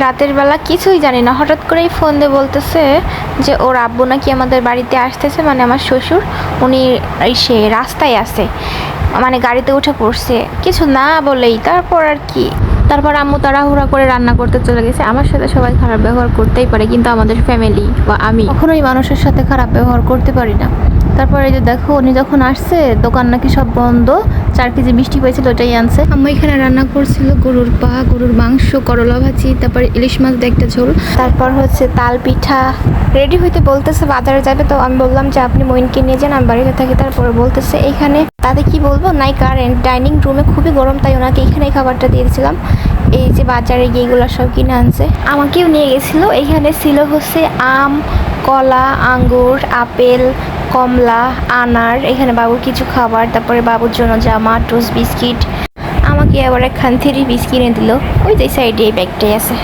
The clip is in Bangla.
রাতের বেলা কিছুই জানি না, হঠাৎ করেই ফোন দিয়ে বলতেছে যে ওর আব্বু নাকি আমাদের বাড়িতে আসতেছে, মানে আমার শ্বশুর। উনি সে রাস্তায় আছে, মানে গাড়িতে উঠে পড়ছে কিছু না বলেই। তারপর আর কি, তারপর আম্মু তাড়াহুড়া করে রান্না করতে চলে গেছে। আমার সাথে সবাই খারাপ ব্যবহার করতেই পারে, কিন্তু আমাদের ফ্যামিলি বা আমি কখনোই মানুষের সাথে খারাপ ব্যবহার করতে পারি না। তারপরে যে দেখো, উনি যখন আসছে দোকান নাকি সব বন্ধ, 4 কেজি মিষ্টি পেয়েছিল ওটাই আনছে। আম্মু এখানে রান্না করছিল গরুর পা, গরুর মাংস, করলা ভাজি, তারপর ইলিশ মাছ দিয়ে একটা ঝোল, তারপর হচ্ছে তাল পিঠা। রেডি হইতে বলতেছে বাজারে যাবে, তো আমি বললাম যে আপনি মইনকে নিয়ে যান, আমি বাড়িতে থাকি। তারপরে বলতেছে এখানে তাতে কি বলবো, নাই কারেন্ট, ডাইনিং রুমে খুবই গরম, তাই ওনাকে এখানে খাবারটা দিয়েছিলাম। এই যে বাজারে গিয়ে এগুলো সব কিনে আনছে, আমাকেও নিয়ে গেছিলো। এখানে ছিল হচ্ছে আম, কলা, আঙ্গুর, আপেল, কমলা, আনার। এখানে বাবুর কিছু খাবার, তারপরে বাবুর জন্য জামা, টোস্ট, বিস্কিট। আমাকে আবার একখান 3 পিস কিনে দিল। ওই যে সাইডে এই ব্যাগটাই আছে।